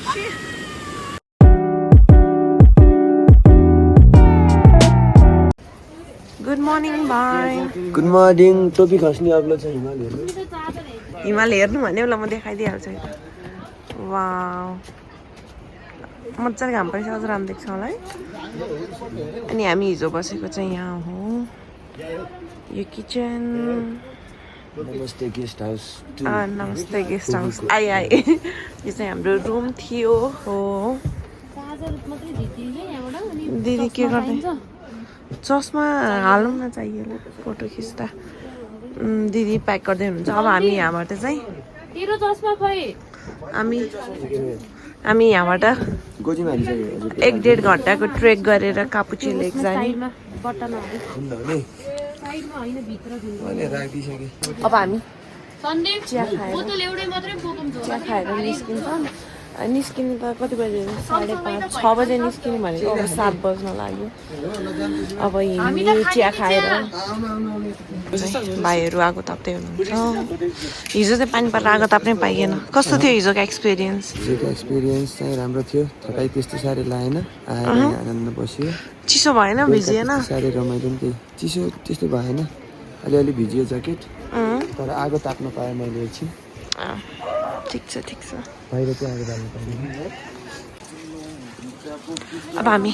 Good morning भाइ। Good morning. टोपी खस्ने अग्लो छ हिमाल हेर्नु। हिमाल हेर्नु भने ल म देखाइदिइहाल्छु। वाउ मजाले घाम परिरहेछ, अझ राम्रो देख्छ होला है। अनि हामी हिजो बसेको चाहिँ यहाँ हो, यो किचन। नमस्ते गेस्ट हाउस। नमस्ते गेस्ट हाउस। आइ यो चाहिँ हाम्रो रुम थियो हो। दिदी के गर्दै? चस्मा हालौँ न चाहियो फोटो खिच्दा। दिदी प्याक गर्दै हुनुहुन्छ। अब हामी यहाँबाट चाहिँ हामी यहाँबाट 1-1.5 घन्टाको ट्रेक गरेर कापुची लेक जाने। अब हामी चिया खाएर निस्किनु त कति बजे? 5:30-6 बजे निस्किनु भनेको अब 7 बज्न लाग्यो। अब हिँड्ने चिया खाएर भाइहरू आगो ताप्दै हुनुहुन्छ। हिजो चाहिँ पानी परेर आगो ताप्नै पाइएन। कस्तो थियो हिजोको एक्सपिरियन्स? एक्सपिरियन्स चाहिँ राम्रो थियो। थकाइ त्यस्तो साह्रै लागेन। आएर आनन्द बस्यो। चिसो भएन? भिजिएन? साह्रै रमाइलो नि। चिसो त्यस्तो भएन। अलिअलि भिजियो ज्याकेट, तर आगो ताप्न पाएँ मैले एकछिन। ठिक छ ठिक छ। बाहिर चाहिँ आगो बाल्नु पाइँदैन। अब हामी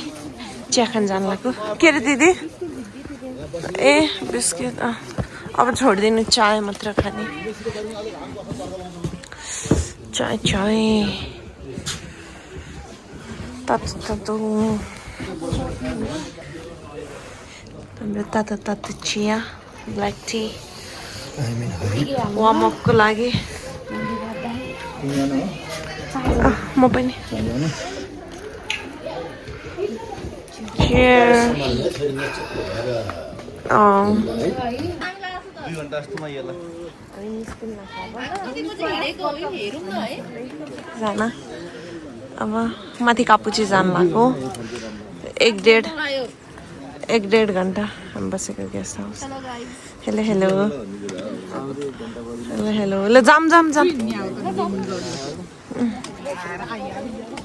चिया खान जानु लाग्यो। के अरे दिदी? ए बिस्किट। अब छोडिदिनु, चाय मात्र खाने। चाय चाय तातो तातो हाम्रो तातो तातो चिया, ब्ल्याक टी वार्मअपको लागि। म पनि। जाना अब माथि कापुची जानु लाग्यो। 1-1.5 घन्टा हामी बसेको guest house. Hello hello hello hello. ल जाम जाम जाम।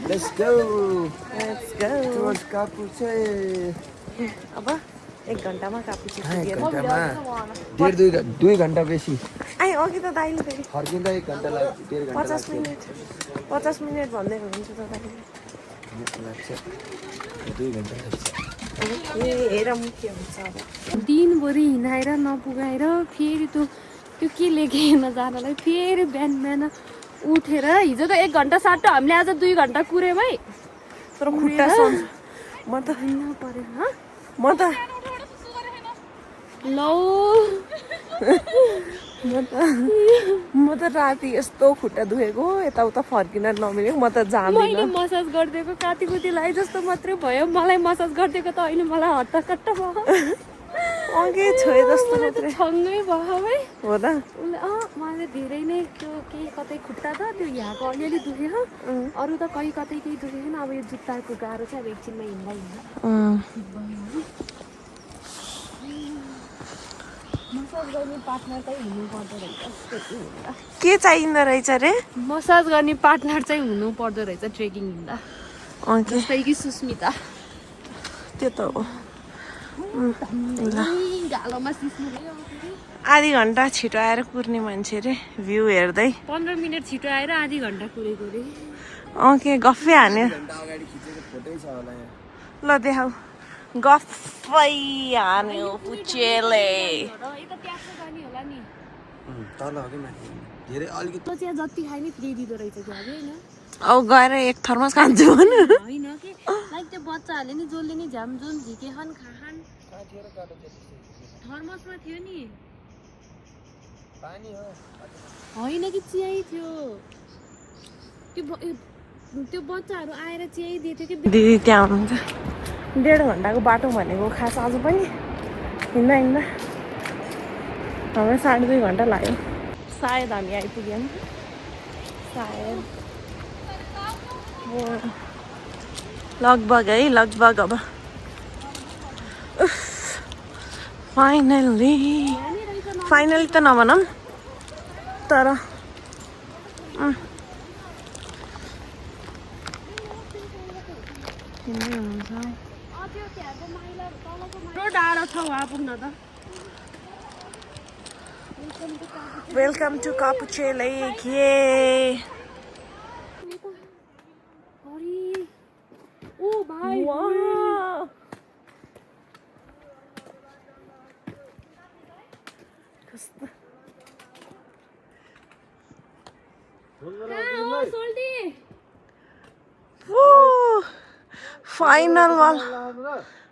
Let's go. Towards Kapuche. अब 1 घन्टामा कापुची पुग्यो। 1 घन्टामा 1.5-2 घन्टा बेसी। आइ अघि त दाइले फेरि फर्किँदा 1 घन्टा लाग्छ। 1.5 घन्टा 50 मिनट भन्दै हुनुहुन्छ त दाइले। लाग्छ 2 घन्टा लाग्छ। हेर मुख्य हुन्छ अब। दिनभरि हिँडाएर नपुगाएर फेरि त्यो के लेखे हेर्न जानलाई फेरि बिहान उठेर हिजो त 1 घन्टा साटो हामीले आज 2 घन्टा कुर्यौँ है। तर खुट्टा म त हिँड्न पऱ्यो। म त राति यस्तो खुट्टा दुखेको, यताउता फर्किन नमिलेको। म त जान्दिनँ। मैले मसाज गरिदिएको काटीकुटी लाए जस्तो मात्रै भयो। मलाई मसाज गरिदिएको त अहिले मलाई हट्टाकट्ट भयो। अघि छोए जस्तो मात्रै छङ्गै भयो है। हो त। मलाई धेरै नै त्यो केही कतै खुट्टा त त्यो यहाँको अलिअलि दुख्यो। अरू त कहीँ कतै केही दुखेन। अब यो जुत्ताको गाह्रो चाहिँ अब एकछिनमा हिँड्दा मसाज गर्ने पार्टनर चाहिँ हुनु पर्दो रहेछ। के चाहिँदो रहेछ रे? मसाज गर्ने पार्टनर चाहिँ हुनु पर्दो रहेछ ट्रेकिङ हिँड्दा। जस्तै कि सुस्मिता। त्यो त हो। गालोमा सिस्नु आधी घन्टा छिटो आएर कुर्ने मान्छे रे, भ्यू हेर्दै। 15 मिनट छिटो आएर आधी घन्टा कुरेको रे। के गफै हान्यो। ल देखाऊ। गफै हान्यो पुचेले। तल हो कि माथि? धेरै अलिकति चिया जति खाए नि फ्री दिँदो रहेछ क्या होइन? अब गएर 1 थर्मस खान्छु भन। होइन कि लाइक त्यो बच्चाहरूले नि जसले नि झ्यामझुम झिके खान थर्मसमा थियो नि। होइन कि चिया थियो। त्यो बच्चाहरू आएर चिया दिएको थियो कि। दिदी त्यहाँ हुनुहुन्छ। 1.5 घन्टाको बाटो भनेको खास आज पनि हिँड्दा हाम्रो 2.5 घन्टा लाग्यो। सायद हामी आइपुग्यौँ। सायद लगभग है, लगभग। अब फाइनली त नभनौँ तर हिँड्दै हुनुहुन्छ डाँडो छ वहाँ पुग्न त वेलकम टु कापुचे लेक ये ओ भाइ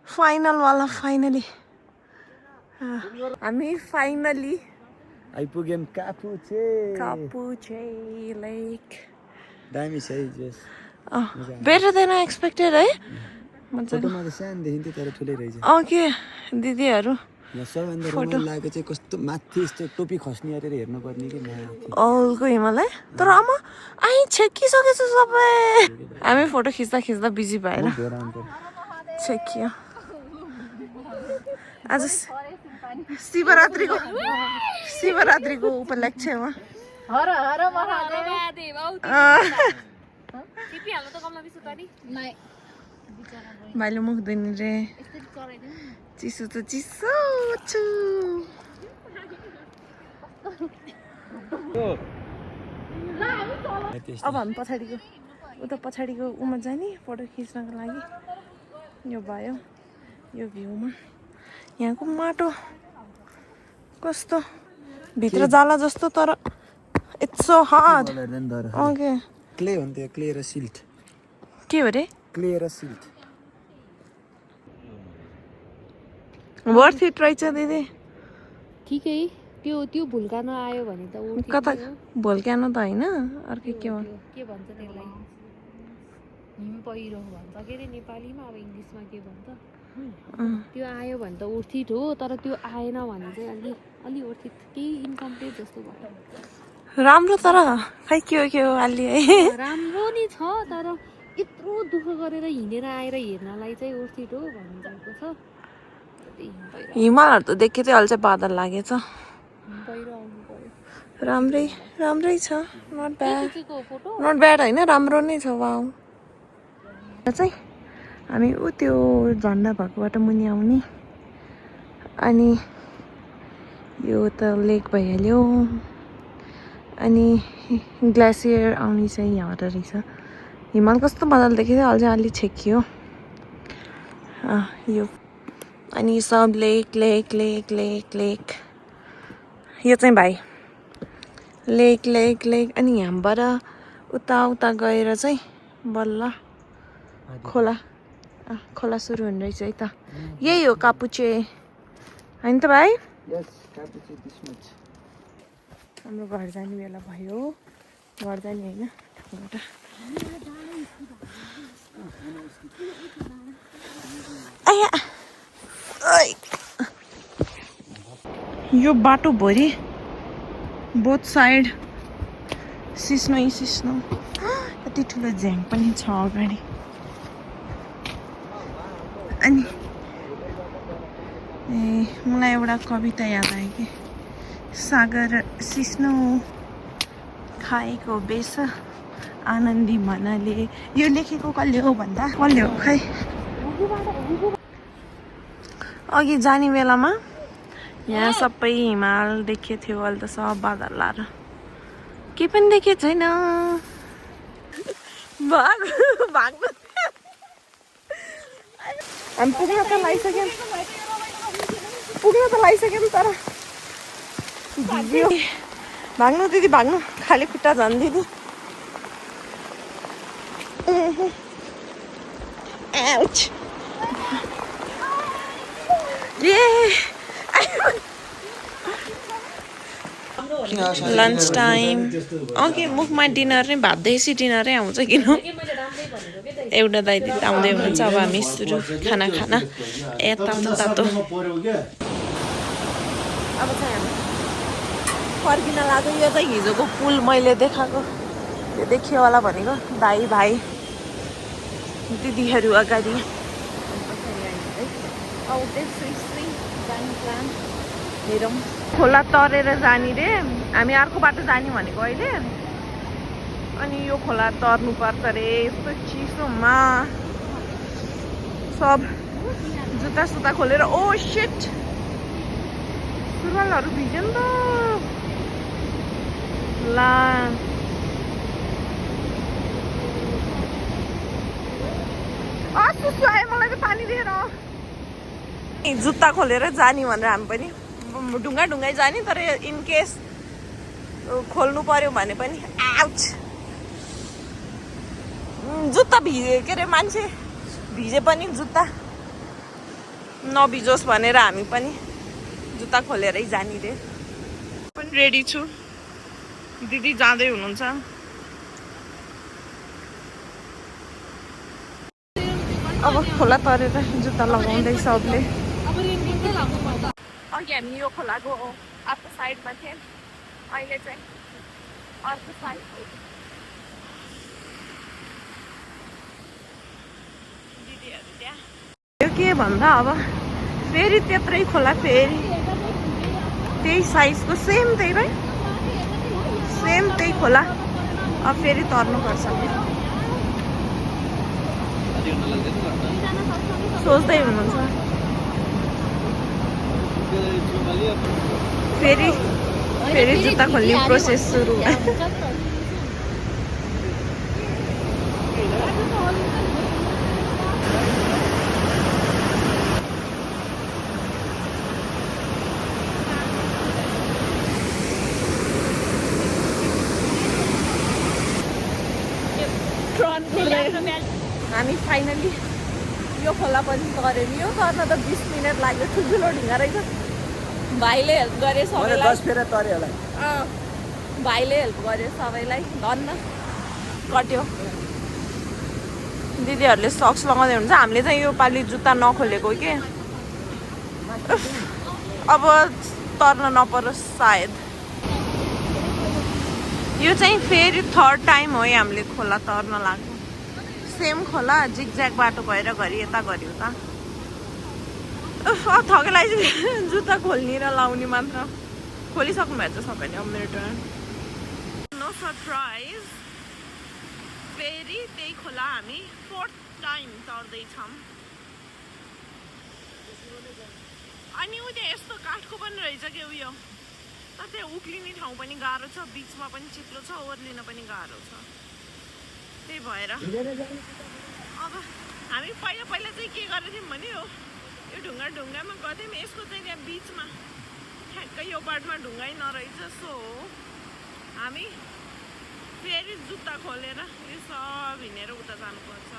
फाइनल वाला फाइनली हामी फाइनली आइपुग्यौँ कापुचे लेक दामी छ है जस बेटर देन एक्सपेक्टेड है फोटोमा त सानो देखिन्थ्यो तर ठुलै रहेछ के दिदीहरू यहाँ सबभन्दा रमाइलो लागेको चाहिँ कस्तो माथि यस्तो टोपी खस्ने गरेर हेर्नुपर्ने कि माथि औलको हिमालय तर आमा आइ छेकिसकेछ सबै हामी फोटो खिच्दा बिजी भएर छेकियो आज शिवरात्रिको उपलक्ष्यमा भाइले मुख धुने रे चिसो त चिसो छु अब हामी पछाडिको उमा जाने फोटो खिच्नको लागि यो भयो यो भ्यूमा यहाँको माटो कस्तो भित्र जाला जस्तो तर it's so hard okay clay भन्थ्यो क्ले र सिल्ट के हो रे क्ले र सिल्ट वर्थ इट रहेछ दिदी ठिकै त्यो भुल्कानो आयो भने त कता भोल्क्यानो त होइन अर्कै के हो के भन्छ त्यसलाई हिम पहिरो भन्छ के अरे नेपालीमा अब इङ्ग्लिसमा के भन्छ त्यो आयो भने त उर्थित हो तर त्यो आएन भने चाहिँ अलि उर्थित केही इन्कम्प्लिट जस्तो भयो राम्रो तर खै के हो अलि है राम्रो नि छ तर यत्रो दुःख गरेर हिँडेर आएर हेर्नलाई चाहिँ उर्थित हो भन्नुभएको छ हिमालहरू त देखेकै अल्छ बादल लागेछ पहिरो आउनु पर्यो राम्रै छ नट ब्याड होइन राम्रो नै छ वाउ चाहिँ हामी त्यो झन्डा भएको बाटो मुनि आउने अनि यो त लेक भइहाल्यो अनि ग्लेसियर आउने चाहिँ यहाँबाट रहेछ हिमाल कस्तो मजाले देखेको थियो अझै अलि छेकियो यो अनि सब लेक यो चाहिँ भाइ लेक अनि यहाँबाट उता गएर चाहिँ बल्ल खोला सुरु हुने रहेछ है त यही हो कापुचे होइन त भाइ हाम्रो घर जाने बेला भयो घर जाने होइन ठाउँबाट यो बाटो भरि बोथ साइड सिस्नो यति ठुलो झ्याङ पनि छ अगाडि अनि मलाई एउटा कविता याद आयो कि सागर सिस्नो खाएको बेस आनन्दी मनले यो लेखेको कसले हो भन्दा कसले हो खै अघि जाने बेलामा यहाँ सबै हिमाल देखेको थियो अहिले त सब बादल लाएर केही पनि देखेको छैन भाग्नु हामी पुग्न त लागिसक्यौँ तर भाग्नु दिदी भाग्नु खाली खुट्टा झन् दिदी लन्च टाइम ओके मुखमा डिनर नै भात देसी डिनरै आउँछ किन एउटा दाइ दिदी आउँदै हुनुहुन्छ अब हामी सुरु खाना ए तातो अब चाहिँ हामी फर्किन लाग्यो यो चाहिँ हिजोको पुल मैले देखाएको त्यो देखियो होला भनेको दाइ भाइ दिदीहरू अगाडि हेरौँ खोला तरेर जाने रे हामी अर्को बाटो जाने भनेको अहिले अनि यो खोला तर्नु पर्छ रे यस्तो चिसोमा सब जुत्ता सुत्ता खोलेर ओ शिट सुरुवालहरू भिज्यो नि त ला सुसु आयो मलाई त पानी दिएर जुत्ता खोलेर जाने भनेर हामी पनि ढुङ्गै जाने तर इन केस खोल्नु पर्यो भने पनि आउच जुत्ता भिजे के अरे मान्छे भिजे पनि जुत्ता नभिजोस् भनेर हामी पनि जुत्ता खोलेरै जाने रे पनि रेडी छु दिदी जाँदै हुनुहुन्छ अब खोला तरेर जुत्ता लगाउँदै सबले अघि हामी यो खोलाको अर्को साइडमा थियौँ अहिले चाहिँ अर्को साइड दिदीहरू त्यहाँ यो के भन्दा अब फेरि त्यत्रै खोला फेरि त्यही साइजको सेम त्यही भाइ सेम त्यही खोला अब फेरि तर्नुपर्छ सोच्दै हुनुहुन्छ फेरि जुत्ता खोल्ने प्रोसेस सुरु हामी फाइनली यो खोला पनि तर्यौँ यो तर्न त 20 मिनट लाग्यो ठुल्ठुलो ढुङ्गा रहेछ भाइले हेल्प गरे सबैलाई भाइले हेल्प गरे सबैलाई धन्न कट्यो दिदीहरूले सक्स लगाउँदै हुन्छ हामीले चाहिँ यो पालि जुत्ता नखोलेको के अब तर्न नपरोस् सायद यो चाहिँ फेरि थर्ड टाइम हो हामीले खोला तर्न लाग्यो सेम खोला जिगज्याग बाटो भएर घरि यता घरि उता थकेलाई जुत्ता खोल्ने र लाउने मात्र खोलिसक्नु भएको छ सबैले अब मेरो टर्न नो सरप्राइज फेरि त्यही खोला हामी 4th टाइम तर्दैछौँ अनि उ त्यहाँ यस्तो काठको पनि रहेछ कि उयो तर त्यहाँ उक्लिने ठाउँ पनि गाह्रो छ बिचमा पनि चिप्लो छ ओर्लिन पनि गाह्रो छ त्यही भएर अब हामी पहिला चाहिँ के गरेको थियौँ भने यो ढुङ्गामा गर्थ्यौँ यसको चाहिँ त्यहाँ बिचमा ठ्याक्कै यो पार्टमा ढुङ्गै नरहेछ सो हामी फेरि जुत्ता खोलेर यो सब हिँडेर उता जानुपर्छ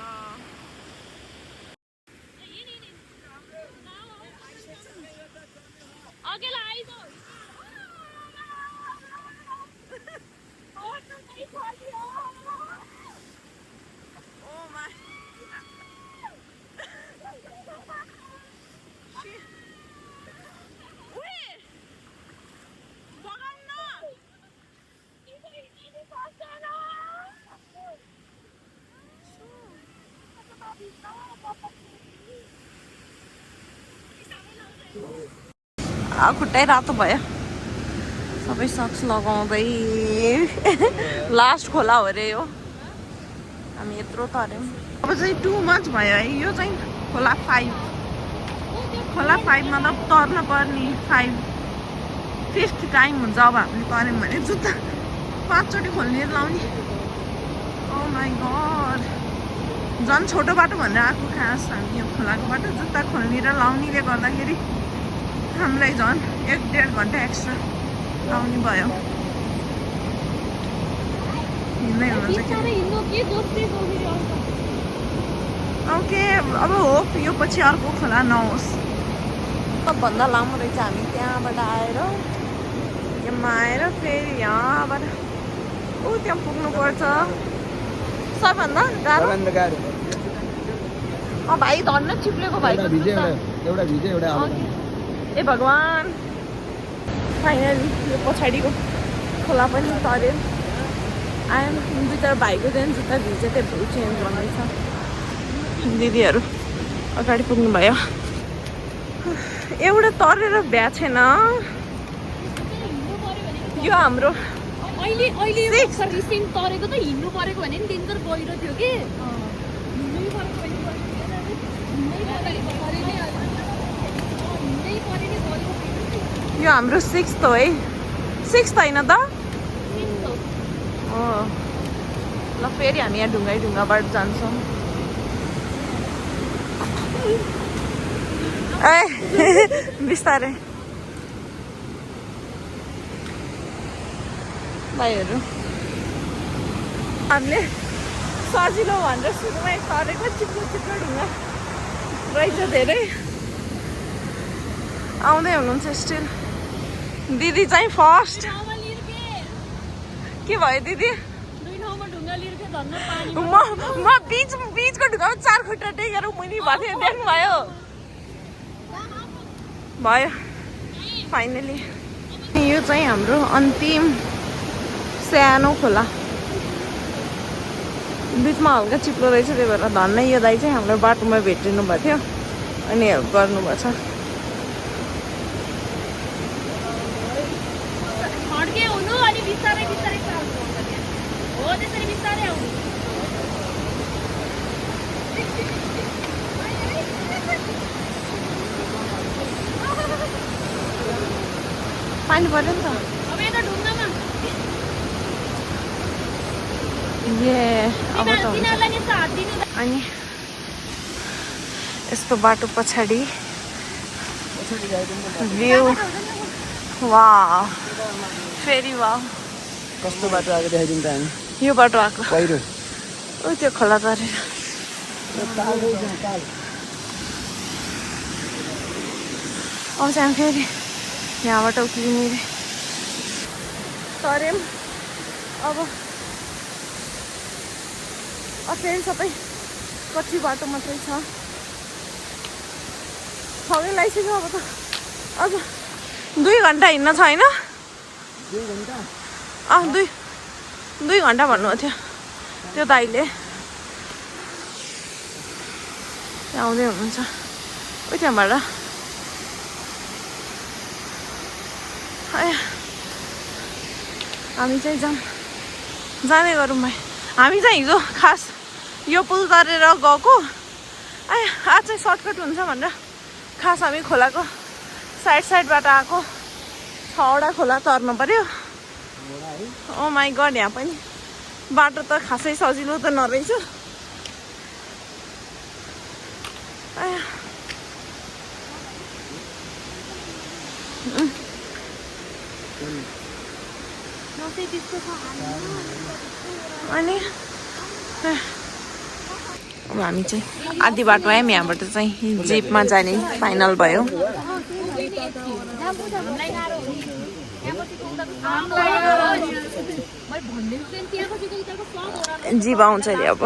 खुट्टै रातो भयो सबै सक्स लगाउँदै लास्ट खोला हो रे यो हामी यत्रो तर्यौँ अब चाहिँ टु मच भयो है यो चाहिँ खोला 5 मतलब तर्न पर्ने 5th टाइम हुन्छ अब हामीले तर्यौँ भने जुत्ता 5 चोटि खोल्ने लाउने ओ माई गड झन् छोटो बाटो भनेर आएको खास हामी यो खोलाको बाटो जुत्ता खोल्ने र लाउनेले गर्दाखेरि हामीलाई झन् 1-1.5 घन्टा एक्स्ट्रा लाउने भयो हिँड्दै हुनुहुन्छ ओके अब होप यो पछि अर्को खोला नहोस् सबभन्दा लामो रहेछ हामी त्यहाँबाट आएर यहाँमा आएर फेरि यहाँबाट त्यहाँ पुग्नुपर्छ सबभन्दा गाह्रो भाइ धन्न चिप्लेको भाइको ए भगवान् फाइनली यो पछाडिको खोला पनि तर्यो आयो बिचरा भाइको चाहिँ जुत्ता भिज्यो त्यो भ्यू चेन्ज गर्दैछ दिदीहरू अगाडि पुग्नु भयो एउटा तरेर भ्या छैन यो हाम्रो अहिले रिसेन्ट तरेको त हिँड्नु परेको भने नि डेन्जर गहिरो थियो कि यो हाम्रो 6th हो है 6th होइन त हो ल फेरि हामी यहाँ ढुङ्गाबाट जान्छौँ ए बिस्तारै भाइहरू हामीले सजिलो भनेर सुरुमै सरेको चिप्लो ढुङ्गा रहेछ धेरै आउँदै हुनुहुन्छ स्टिल दिदी चाहिँ फर्स्ट के भयो दिदी म बिचको ढुङ्गामा 4 खुट्टा टेकेर मुनि भएको थियो देख्नुभयो भयो फाइनली यो चाहिँ हाम्रो अन्तिम सानो खोला बिचमा हल्का चिप्लो रहेछ त्यही भएर धन्नै यो दाइ चाहिँ हाम्रो बाटोमा भेटिनु भएको थियो अनि हेल्प गर्नुभएको छ पानी पर्यो नि त अब त हुन्छ अनि यस्तो बाटो पछाडि भ्यू वा फेरि वा कस्तो बाटो आएको देखाइदिउँ त हामी यो बाटो आएको पहिरो ओ त्यो खोला तरेर आउँछ हामी फेरि यहाँबाट उक्लिने तर्यौँ अब फेरि सबै कच्ची बाटो मात्रै छ थगै लगाइसक्यो अब त अझ 2 घन्टा हिँड्न छ होइन 2 घन्टा 2 घन्टा भन्नुभएको थियो त्यो दाइले त्यहाँ आउँदै हुनुहुन्छ ओ त्यहाँबाट हामी चाहिँ जाने गरौँ भाइ हामी चाहिँ हिजो खास यो पुल तरेर गएको आज चाहिँ सर्टकट हुन्छ भनेर खास हामी खोलाको साइडबाट आएको 6वटा खोला तर्नु पर्यो ओ माई गड यहाँ पनि बाटो त खासै सजिलो त नरहेछ अनि अब हामी चाहिँ आधी बाटो आयौँ यहाँबाट चाहिँ जिपमा जाने फाइनल भयो जिप आउँछ अरे अब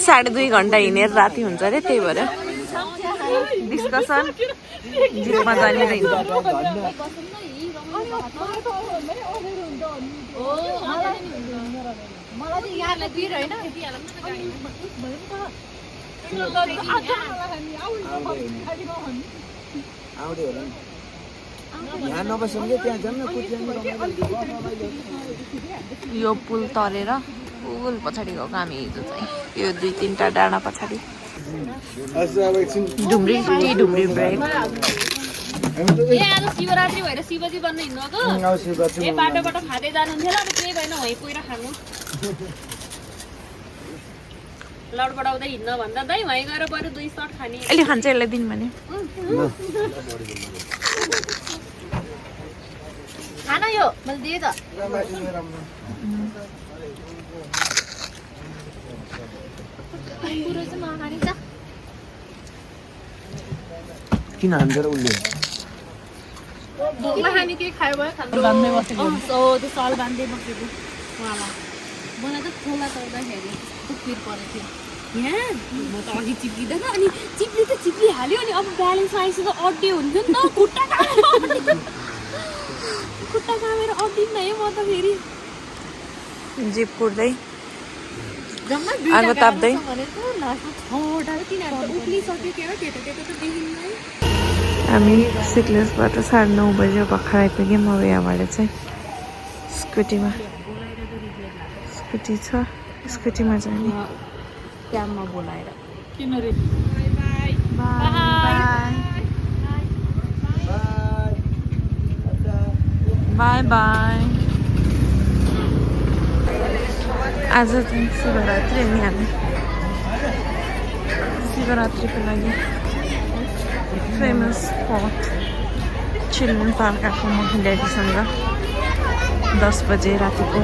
2.5 घन्टा हिँडेर राति हुन्छ अरे त्यही भएर डिस्कसन जिपमा जाने रहेछ यो पुल तरेर पुल पछाडि गएको हामी हिजो चाहिँ यो 2-3टा डाँडा पछाडि ढुम्री ब्रेक आज शिवरात्रि भएर शिवजी बन्न हिँड्नु बाटोबाट खाँदै जानुहुन्थ्यो ल अब केही भएन है पुरा खानु लड बढाउँदै हिँड्न भन्दा दाइ वहीँ गएर बरु 2 सर्ट खाने अहिले खान्छ यसलाई दिनु भने खाना यो मैले दिएँ त किन हान्छ र उसले खाने के खायो भयो बाँध्दै बसेको त्यो सल बाँध्दै बसेको उहाँलाई मलाई त खोला चढ्दाखेरि पिर परेको थियो यहाँ म त अघि चिप्लिँदैन अनि चिप्लिहाल्यो अनि अब ब्यालेन्स आइसक्यो अड्डे हुन्थ्यो नि त खुट्टा कामेर अड्डिन्न है म त फेरि जिप कुट्दै आगो ताप्दै हामी सिक्लेसबाट 9:30 बजे भर्खर आइपुग्यौँ अब यहाँबाट चाहिँ स्कुटी छ स्कुटीमा जाने क्याम्पमा बोलाएर बाई बाई। आज चाहिँ शिवरात्रि अनि हामी शिवरात्रिको लागि फेमस स्पट चिल्ड्रेन पार्क आएको म ड्याडीसँग 10 बजे रातिको